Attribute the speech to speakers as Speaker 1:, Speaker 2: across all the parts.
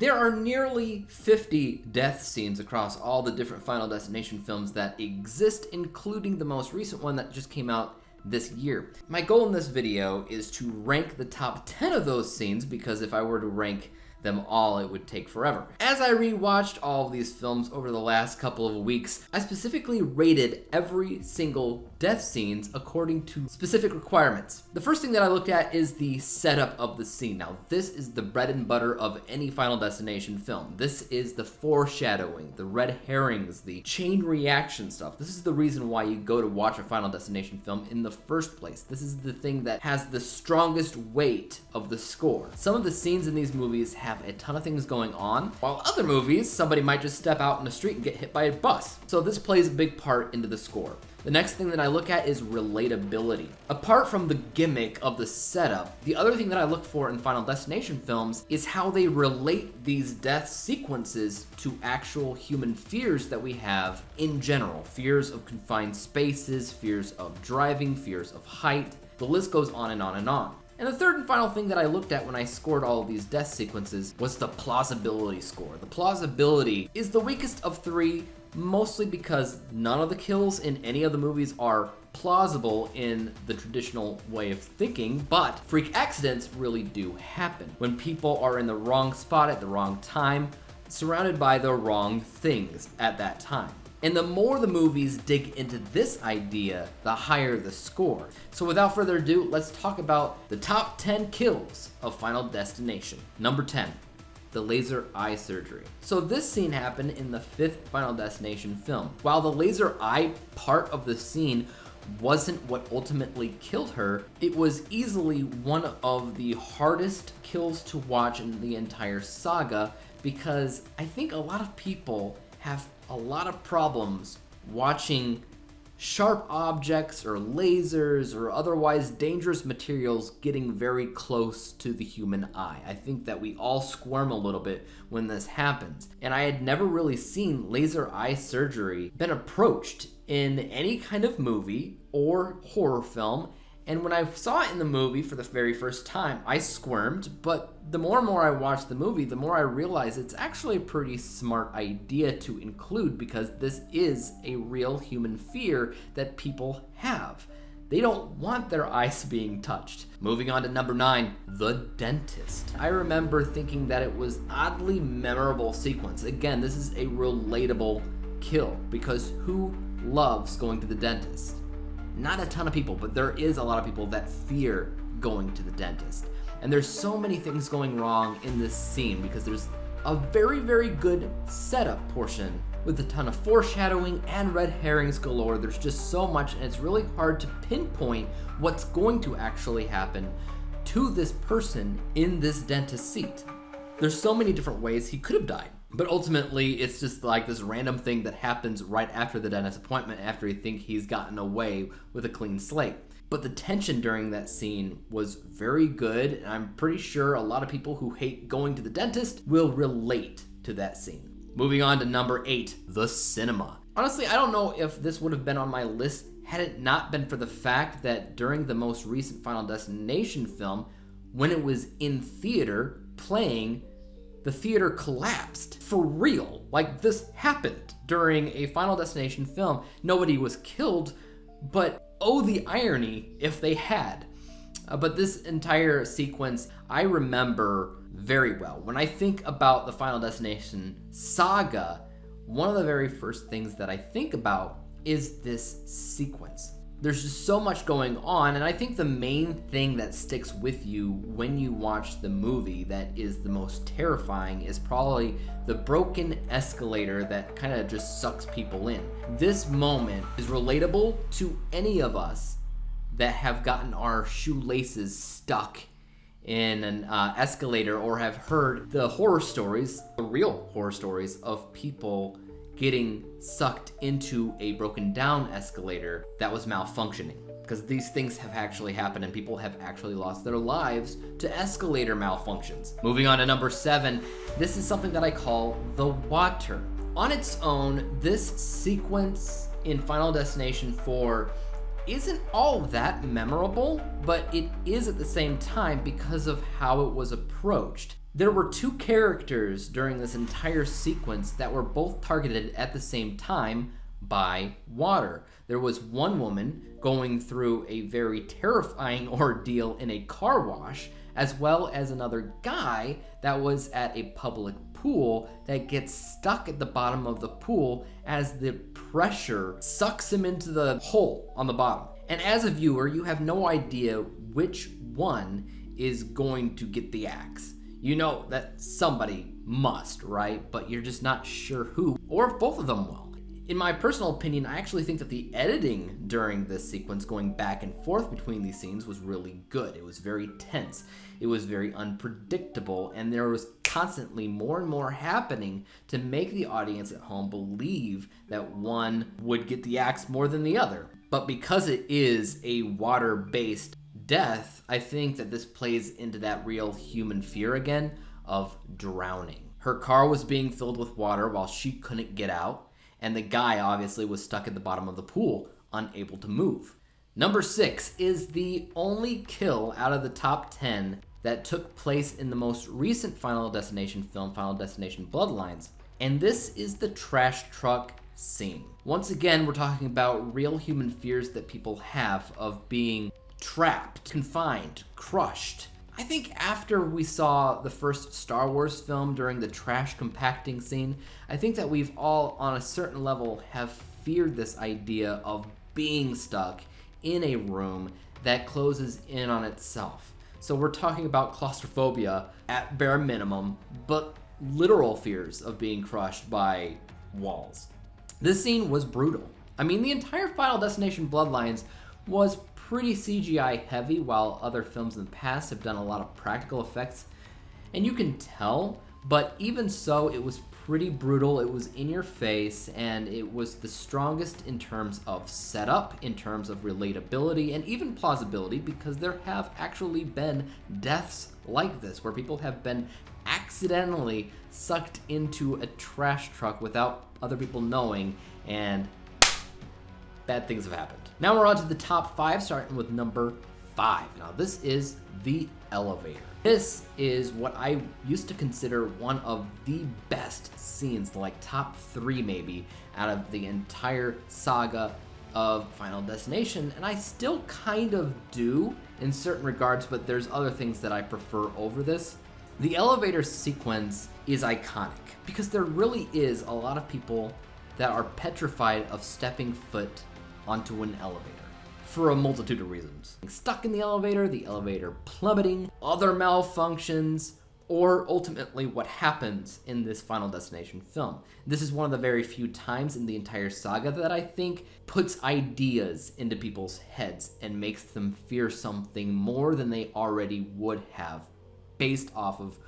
Speaker 1: There are nearly 50 death scenes across all the different Final Destination films that exist, including the most recent one that just came out this year. My goal in this video is to rank the top 10 of those scenes, because if I were to rank them all, it would take forever. As I rewatched all of these films over the last couple of weeks, I specifically rated every single death scenes according to specific requirements. The first thing that I looked at is the setup of the scene. Now, this is the bread and butter of any Final Destination film. This is the foreshadowing, the red herrings, the chain reaction stuff. This is the reason why you go to watch a Final Destination film in the first place. This is the thing that has the strongest weight of the score. Some of the scenes in these movies have a ton of things going on, while other movies, somebody might just step out in the street and get hit by a bus. So this plays a big part into the score. The next thing that I look at is relatability. Apart from the gimmick of the setup, the other thing that I look for in Final Destination films is how they relate these death sequences to actual human fears that we have in general. Fears of confined spaces, fears of driving, fears of height. The list goes on and on and on. And the third and final thing that I looked at when I scored all of these death sequences was the plausibility score. The plausibility is the weakest of three, mostly because none of the kills in any of the movies are plausible in the traditional way of thinking, but freak accidents really do happen when people are in the wrong spot at the wrong time, surrounded by the wrong things at that time. And the more the movies dig into this idea, the higher the score. So without further ado, let's talk about the top 10 kills of Final Destination. Number 10, the laser eye surgery. So this scene happened in the 5th Final Destination film. While the laser eye part of the scene wasn't what ultimately killed her, it was easily one of the hardest kills to watch in the entire saga, because I think a lot of people have a lot of problems watching sharp objects or lasers or otherwise dangerous materials getting very close to the human eye. I think that we all squirm a little bit when this happens. And I had never really seen laser eye surgery been approached in any kind of movie or horror film. And when I saw it in the movie for the very first time, I squirmed, but the more and more I watched the movie, the more I realized it's actually a pretty smart idea to include, because this is a real human fear that people have. They don't want their eyes being touched. Moving on to number 9, the dentist. I remember thinking that it was oddly memorable sequence. Again, this is a relatable kill, because who loves going to the dentist? Not a ton of people, but there is a lot of people that fear going to the dentist. And there's so many things going wrong in this scene, because there's a very, very good setup portion with a ton of foreshadowing and red herrings galore. There's just so much, and it's really hard to pinpoint what's going to actually happen to this person in this dentist seat. There's so many different ways he could have died. But ultimately, it's just like this random thing that happens right after the dentist appointment, after he thinks he's gotten away with a clean slate. But the tension during that scene was very good, and I'm pretty sure a lot of people who hate going to the dentist will relate to that scene. Moving on to number 8, the cinema. Honestly, I don't know if this would have been on my list had it not been for the fact that during the most recent Final Destination film, when it was in theater playing, the theater collapsed for real. Like, this happened during a Final Destination film. Nobody was killed, but oh, the irony if they had. But this entire sequence, I remember very well. When I think about the Final Destination saga, one of the very first things that I think about is this sequence. There's just so much going on, and I think the main thing that sticks with you when you watch the movie that is the most terrifying is probably the broken escalator that kind of just sucks people in. This moment is relatable to any of us that have gotten our shoelaces stuck in an escalator, or have heard the horror stories, the real horror stories of people getting sucked into a broken down escalator that was malfunctioning. Because these things have actually happened, and people have actually lost their lives to escalator malfunctions. Moving on to number 7, this is something that I call the water. On its own, this sequence in Final Destination 4 isn't all that memorable, but it is at the same time because of how it was approached. There were two characters during this entire sequence that were both targeted at the same time by water. There was one woman going through a very terrifying ordeal in a car wash, as well as another guy that was at a public pool that gets stuck at the bottom of the pool as the pressure sucks him into the hole on the bottom. And as a viewer, you have no idea which one is going to get the axe. You know that somebody must, right? But you're just not sure who, or if both of them will. In my personal opinion, I actually think that the editing during this sequence, going back and forth between these scenes, was really good. It was very tense. It was very unpredictable, and there was constantly more and more happening to make the audience at home believe that one would get the axe more than the other. But because it is a water-based death, I think that this plays into that real human fear again of drowning. Her car was being filled with water while she couldn't get out, and the guy obviously was stuck at the bottom of the pool, unable to move. Number 6 is the only kill out of the top 10 that took place in the most recent Final Destination film, Final Destination Bloodlines, and this is the trash truck scene. Once again, we're talking about real human fears that people have of being trapped, confined, crushed. I think after we saw the first Star Wars film during the trash compacting scene, I think that we've all, on a certain level, have feared this idea of being stuck in a room that closes in on itself. So we're talking about claustrophobia at bare minimum, but literal fears of being crushed by walls. This scene was brutal. I mean, the entire Final Destination Bloodlines was pretty CGI heavy, while other films in the past have done a lot of practical effects, and you can tell, but even so, it was pretty brutal. It was in your face, and it was the strongest in terms of setup, in terms of relatability, and even plausibility, because there have actually been deaths like this, where people have been accidentally sucked into a trash truck without other people knowing, and bad things have happened. Now we're on to the top 5, starting with number 5. Now this is The Elevator. This is what I used to consider one of the best scenes, like top 3 maybe, out of the entire saga of Final Destination, and I still kind of do in certain regards, but there's other things that I prefer over this. The elevator sequence is iconic because there really is a lot of people that are petrified of stepping foot onto an elevator for a multitude of reasons. Stuck in the elevator plummeting, other malfunctions, or ultimately what happens in this Final Destination film. This is one of the very few times in the entire saga that I think puts ideas into people's heads and makes them fear something more than they already would have based off of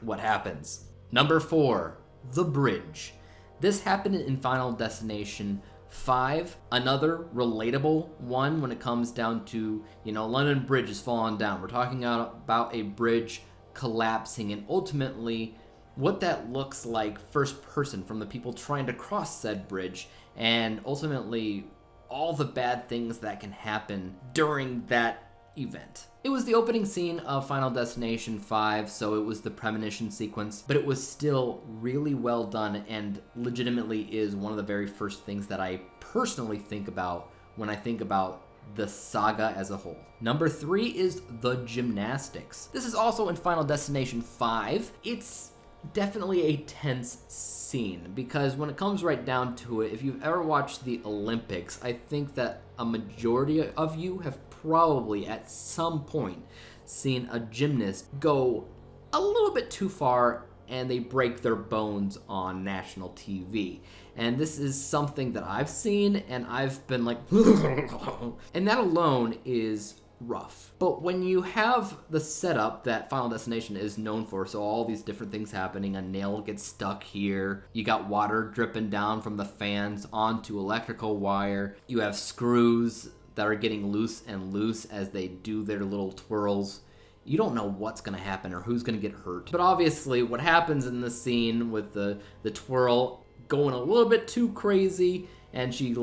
Speaker 1: what happens. Number 4, The Bridge. This happened in Final Destination 5, another relatable one when it comes down to, London Bridge is falling down. We're talking about a bridge collapsing and ultimately what that looks like first person from the people trying to cross said bridge, and ultimately all the bad things that can happen during that event. It was the opening scene of Final Destination 5, so it was the premonition sequence, but it was still really well done and legitimately is one of the very first things that I personally think about when I think about the saga as a whole. Number 3 is The Gymnastics. This is also in Final Destination 5. It's definitely a tense scene because when it comes right down to it, if you've ever watched the Olympics, I think that a majority of you have probably at some point seen a gymnast go a little bit too far and they break their bones on national TV. And this is something that I've seen and I've been like, and that alone is rough. But when you have the setup that Final Destination is known for, so all these different things happening, a nail gets stuck here, you got water dripping down from the fans onto electrical wire, you have screws that are getting loose and loose as they do their little twirls. You don't know what's going to happen or who's going to get hurt. But obviously what happens in this scene with the twirl going a little bit too crazy and she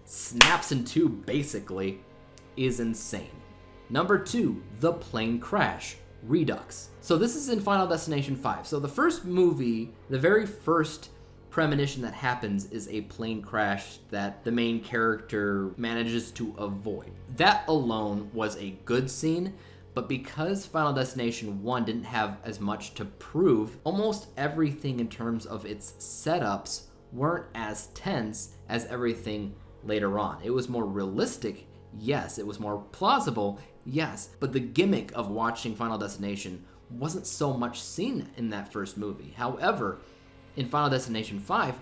Speaker 1: snaps in two basically, is insane. Number 2, the plane crash, Redux. So this is in Final Destination 5. So the first movie, the very first premonition that happens is a plane crash that the main character manages to avoid. That alone was a good scene, but because Final Destination 1 didn't have as much to prove, almost everything in terms of its setups weren't as tense as everything later on. It was more realistic, yes. It was more plausible, yes. But the gimmick of watching Final Destination wasn't so much seen in that first movie. However, in Final Destination 5,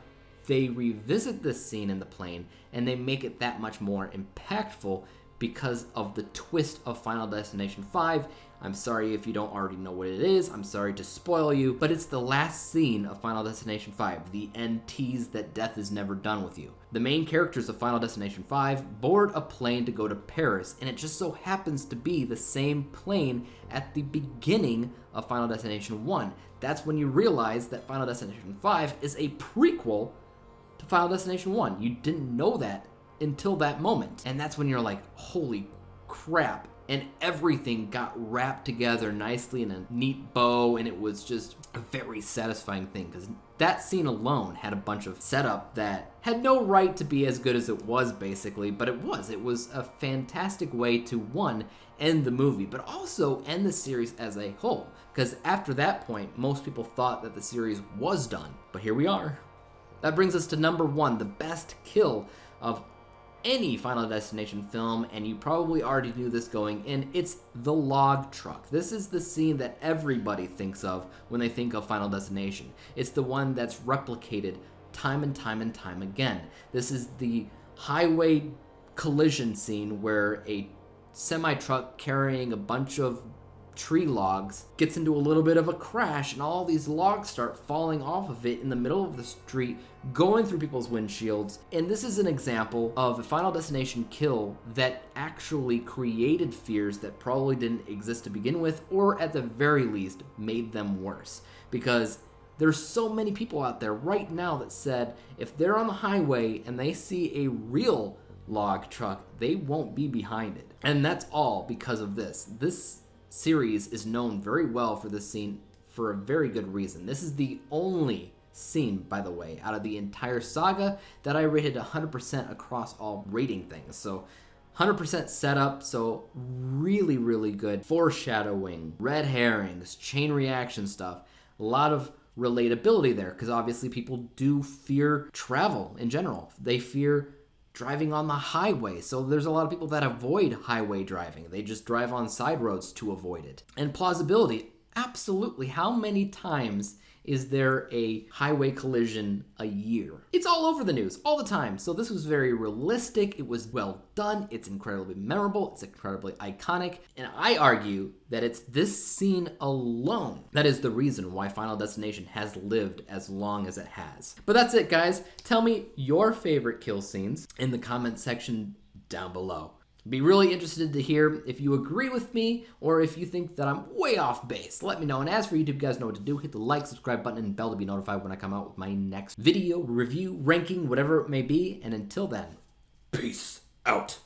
Speaker 1: they revisit this scene in the plane and they make it that much more impactful because of the twist of Final Destination 5. I'm sorry if you don't already know what it is. I'm sorry to spoil you, but it's the last scene of Final Destination 5. The end tease that death is never done with you. The main characters of Final Destination 5 board a plane to go to Paris, and it just so happens to be the same plane at the beginning of Final Destination 1. That's when you realize that Final Destination 5 is a prequel to Final Destination 1. You didn't know that until that moment. And that's when you're like, holy crap. And everything got wrapped together nicely in a neat bow, and it was just a very satisfying thing, because that scene alone had a bunch of setup that had no right to be as good as it was, basically, but it was. It was a fantastic way to, one, end the movie, but also end the series as a whole, because after that point, most people thought that the series was done, but here we are. That brings us to number 1, the best kill of any Final Destination film, and you probably already knew this going in. It's the log truck. This is the scene that everybody thinks of when they think of Final Destination. It's the one that's replicated time and time and time again. This is the highway collision scene where a semi-truck carrying a bunch of tree logs gets into a little bit of a crash, and all these logs start falling off of it in the middle of the street, going through people's windshields. And this is an example of a Final Destination kill that actually created fears that probably didn't exist to begin with, or at the very least made them worse, because there's so many people out there right now that said if they're on the highway and they see a real log truck, they won't be behind it. And that's all because of this. This series is known very well for this scene for a very good reason. This is the only scene, by the way, out of the entire saga that I rated 100% across all rating things. So 100% setup, so really, really good. Foreshadowing, red herrings, chain reaction stuff. A lot of relatability there, because obviously people do fear travel in general. They fear driving on the highway. So there's a lot of people that avoid highway driving. They just drive on side roads to avoid it. And plausibility, absolutely. How many times is there a highway collision a year? It's all over the news all the time. So this was very realistic. It was well done. It's incredibly memorable. It's incredibly iconic. And I argue that it's this scene alone that is the reason why Final Destination has lived as long as it has. But that's it, guys. Tell me your favorite kill scenes in the comment section down below. Be really interested to hear if you agree with me or if you think that I'm way off base. Let me know. And as for YouTube, you guys know what to do. Hit the like, subscribe button, and bell to be notified when I come out with my next video, review, ranking, whatever it may be. And until then, peace out.